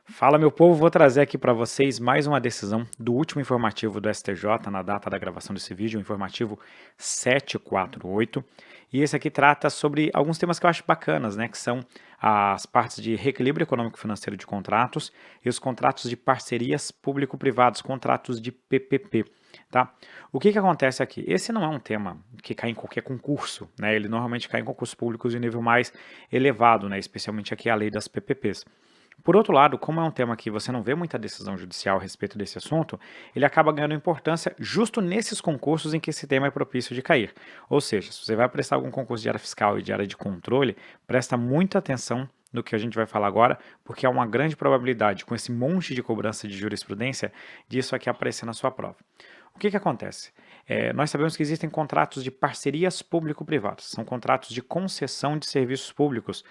Fala, meu povo, vou trazer aqui para vocês mais uma decisão do último informativo do STJ na data da gravação desse vídeo, o informativo 748. E esse aqui trata sobre alguns temas que eu acho bacanas, né, que são as partes de reequilíbrio econômico-financeiro de contratos e os contratos de parcerias público-privados, contratos de PPP, tá? O que acontece aqui? Esse não é um tema que cai em qualquer concurso, né? Ele normalmente cai em concursos públicos de nível mais elevado, né, especialmente aqui a lei das PPPs. Por outro lado, como é um tema que você não vê muita decisão judicial a respeito desse assunto, ele acaba ganhando importância justo nesses concursos em que esse tema é propício de cair. Ou seja, se você vai prestar algum concurso de área fiscal e de área de controle, presta muita atenção no que a gente vai falar agora, porque há uma grande probabilidade, com esse monte de cobrança de jurisprudência, disso aqui aparecer na sua prova. O que acontece? Nós sabemos que existem contratos de parcerias público-privadas, são contratos de concessão de serviços públicos.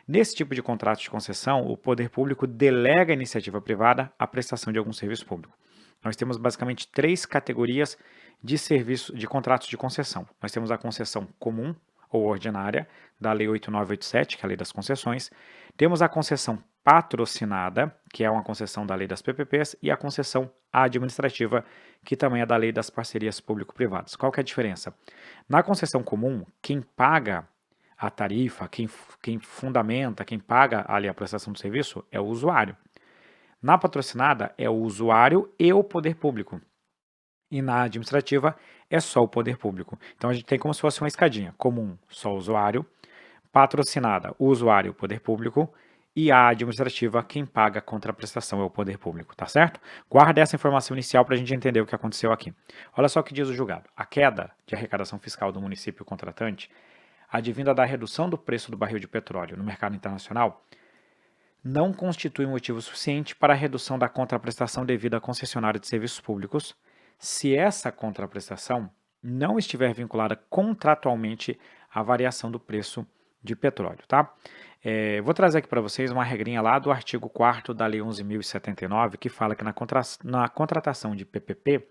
Nesse tipo de contrato de concessão, o poder público delega à iniciativa privada a prestação de algum serviço público. Nós temos basicamente três categorias de serviço, de contratos de concessão. Nós temos a concessão comum ou ordinária, da Lei 8987, que é a Lei das Concessões. Temos a concessão patrocinada, que é uma concessão da Lei das PPPs, e a concessão administrativa, que também é da Lei das Parcerias Público-Privadas. Qual que é a diferença? Na concessão comum, quem paga a tarifa, quem fundamenta, quem paga ali a prestação do serviço é o usuário. Na patrocinada é o usuário e o poder público. E na administrativa é só o poder público. Então a gente tem como se fosse uma escadinha. Comum, só o usuário. Patrocinada, o usuário e o poder público. E a administrativa, quem paga a contraprestação é o poder público, tá certo? Guarda essa informação inicial para a gente entender o que aconteceu aqui. Olha só o que diz o julgado. A queda de arrecadação fiscal do município contratante advinda da redução do preço do barril de petróleo no mercado internacional, não constitui motivo suficiente para a redução da contraprestação devida à concessionária de serviços públicos, se essa contraprestação não estiver vinculada contratualmente à variação do preço de petróleo, tá? Vou trazer aqui para vocês uma regrinha lá do artigo 4º da Lei 11.079, que fala que na contratação de PPP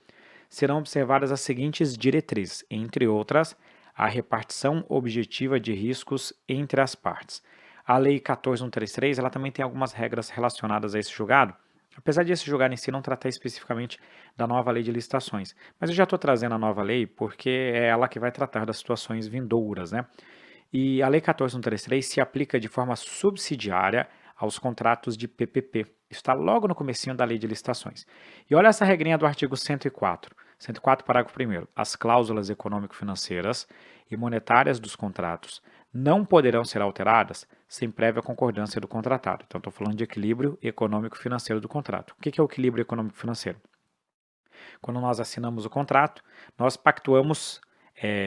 serão observadas as seguintes diretrizes, entre outras, a repartição objetiva de riscos entre as partes. A Lei 14.133 ela também tem algumas regras relacionadas a esse julgado, apesar de esse julgado em si não tratar especificamente da nova lei de licitações. Mas eu já estou trazendo a nova lei porque é ela que vai tratar das situações vindouras, né? E a Lei 14.133 se aplica de forma subsidiária aos contratos de PPP. Isso está logo no comecinho da Lei de Licitações. E olha essa regrinha do artigo 104. 104, parágrafo 1º. As cláusulas econômico-financeiras e monetárias dos contratos não poderão ser alteradas sem prévia concordância do contratado. Então, estou falando de equilíbrio econômico-financeiro do contrato. O que é o equilíbrio econômico-financeiro? Quando nós assinamos o contrato, nós pactuamos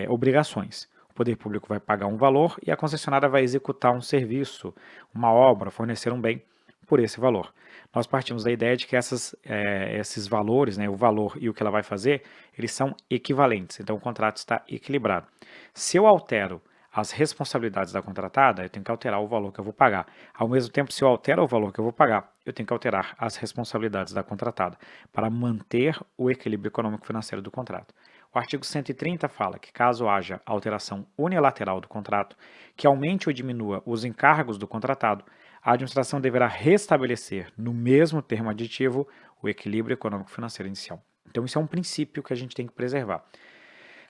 obrigações. O poder público vai pagar um valor e a concessionária vai executar um serviço, uma obra, fornecer um bem por esse valor. Nós partimos da ideia de que esses valores, né, o valor e o que ela vai fazer, eles são equivalentes. Então, o contrato está equilibrado. Se eu altero as responsabilidades da contratada, eu tenho que alterar o valor que eu vou pagar. Ao mesmo tempo, se eu altero o valor que eu vou pagar, eu tenho que alterar as responsabilidades da contratada para manter o equilíbrio econômico-financeiro do contrato. O artigo 130 fala que caso haja alteração unilateral do contrato, que aumente ou diminua os encargos do contratado, a administração deverá restabelecer, no mesmo termo aditivo, o equilíbrio econômico-financeiro inicial. Então, isso é um princípio que a gente tem que preservar.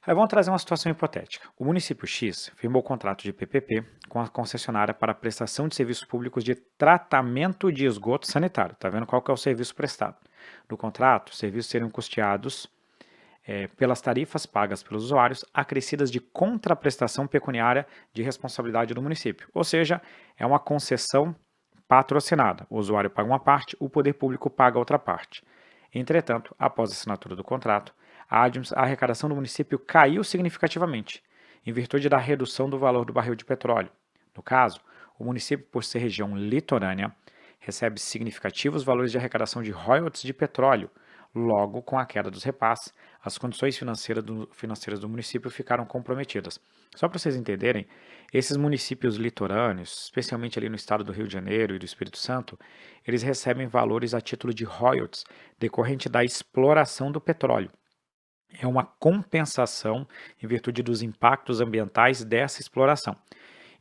Aí vamos trazer uma situação hipotética. O município X firmou o contrato de PPP com a concessionária para a prestação de serviços públicos de tratamento de esgoto sanitário. Está vendo qual que é o serviço prestado? No contrato, os serviços seriam custeados pelas tarifas pagas pelos usuários, acrescidas de contraprestação pecuniária de responsabilidade do município. Ou seja, é uma concessão patrocinada. O usuário paga uma parte, o poder público paga outra parte. Entretanto, após a assinatura do contrato, a arrecadação do município caiu significativamente, em virtude da redução do valor do barril de petróleo. No caso, o município, por ser região litorânea, recebe significativos valores de arrecadação de royalties de petróleo. Logo, com a queda dos repasses, as condições financeiras do município ficaram comprometidas. Só para vocês entenderem, esses municípios litorâneos, especialmente ali no estado do Rio de Janeiro e do Espírito Santo, eles recebem valores a título de royalties decorrente da exploração do petróleo. É uma compensação em virtude dos impactos ambientais dessa exploração.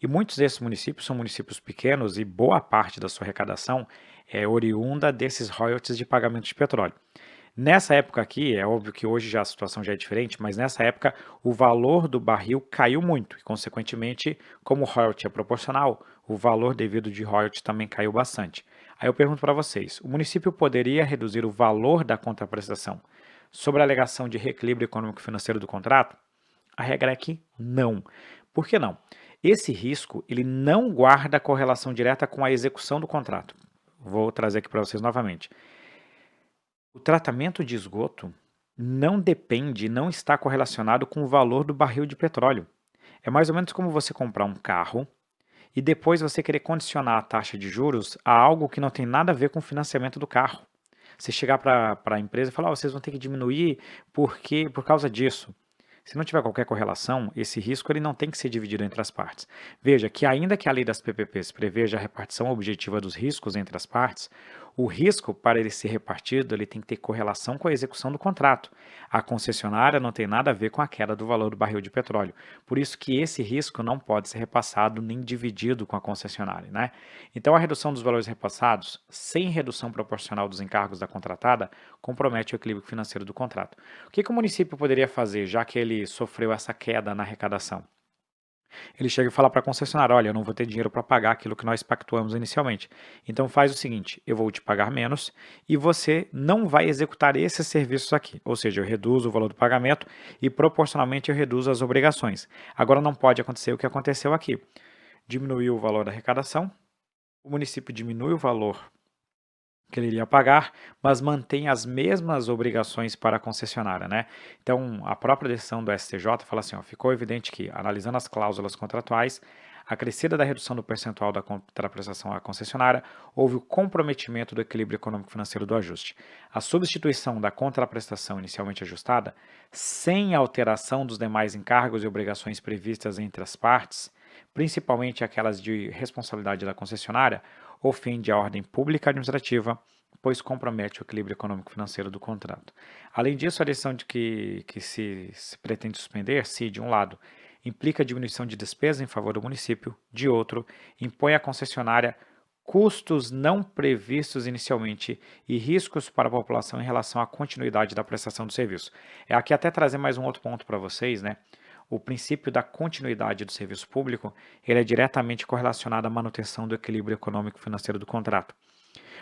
E muitos desses municípios são municípios pequenos e boa parte da sua arrecadação é oriunda desses royalties de pagamento de petróleo. Nessa época aqui, é óbvio que hoje já a situação já é diferente, mas nessa época o valor do barril caiu muito e, consequentemente, como o royalty é proporcional, o valor devido de royalty também caiu bastante. Aí eu pergunto para vocês, o município poderia reduzir o valor da contraprestação sobre a alegação de reequilíbrio econômico-financeiro do contrato? A regra é que não. Por que não? Esse risco ele não guarda correlação direta com a execução do contrato. Vou trazer aqui para vocês novamente. O tratamento de esgoto não depende, não está correlacionado com o valor do barril de petróleo. É mais ou menos como você comprar um carro e depois você querer condicionar a taxa de juros a algo que não tem nada a ver com o financiamento do carro. Você chegar para a empresa e falar, "Ó, vocês vão ter que diminuir por causa disso." Se não tiver qualquer correlação, esse risco ele não tem que ser dividido entre as partes. Veja que ainda que a lei das PPPs preveja a repartição objetiva dos riscos entre as partes, o risco para ele ser repartido ele tem que ter correlação com a execução do contrato. A concessionária não tem nada a ver com a queda do valor do barril de petróleo. Por isso que esse risco não pode ser repassado nem dividido com a concessionária, né? Então a redução dos valores repassados, sem redução proporcional dos encargos da contratada, compromete o equilíbrio financeiro do contrato. O que o município poderia fazer, já que ele sofreu essa queda na arrecadação? Ele chega e fala para a concessionária, olha, eu não vou ter dinheiro para pagar aquilo que nós pactuamos inicialmente. Então faz o seguinte, eu vou te pagar menos e você não vai executar esses serviços aqui. Ou seja, eu reduzo o valor do pagamento e proporcionalmente eu reduzo as obrigações. Agora não pode acontecer o que aconteceu aqui. Diminuiu o valor da arrecadação, o município diminui o valor que ele iria pagar, mas mantém as mesmas obrigações para a concessionária, né? Então, a própria decisão do STJ fala assim, ó, ficou evidente que, analisando as cláusulas contratuais, acrescida da redução do percentual da contraprestação à concessionária, houve o comprometimento do equilíbrio econômico-financeiro do ajuste. A substituição da contraprestação inicialmente ajustada, sem alteração dos demais encargos e obrigações previstas entre as partes, principalmente aquelas de responsabilidade da concessionária, ofende a ordem pública administrativa, pois compromete o equilíbrio econômico-financeiro do contrato. Além disso, a decisão de que se pretende suspender, se, de um lado, implica diminuição de despesas em favor do município, de outro, impõe à concessionária custos não previstos inicialmente e riscos para a população em relação à continuidade da prestação do serviço. É aqui até trazer mais um outro ponto para vocês, né? O princípio da continuidade do serviço público ele é diretamente correlacionado à manutenção do equilíbrio econômico e financeiro do contrato.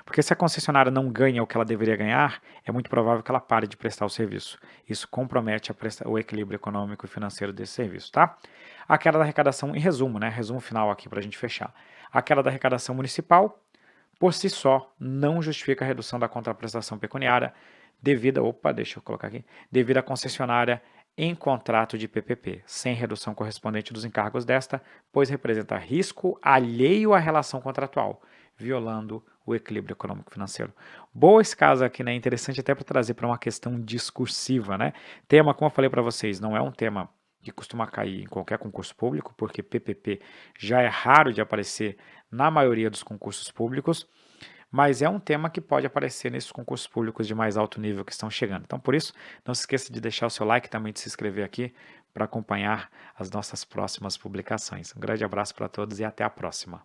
Porque se a concessionária não ganha o que ela deveria ganhar, é muito provável que ela pare de prestar o serviço. Isso compromete o equilíbrio econômico e financeiro desse serviço, tá? A queda da arrecadação, em resumo, né? Resumo final aqui para a gente fechar. A queda da arrecadação municipal, por si só, não justifica a redução da contraprestação pecuniária devido à concessionária em contrato de PPP, sem redução correspondente dos encargos desta, pois representa risco alheio à relação contratual, violando o equilíbrio econômico-financeiro. Boa esse caso aqui, né? Interessante até para trazer para uma questão discursiva, né? Tema, como eu falei para vocês, não é um tema que costuma cair em qualquer concurso público, porque PPP já é raro de aparecer na maioria dos concursos públicos, mas é um tema que pode aparecer nesses concursos públicos de mais alto nível que estão chegando. Então, por isso, não se esqueça de deixar o seu like e também de se inscrever aqui para acompanhar as nossas próximas publicações. Um grande abraço para todos e até a próxima.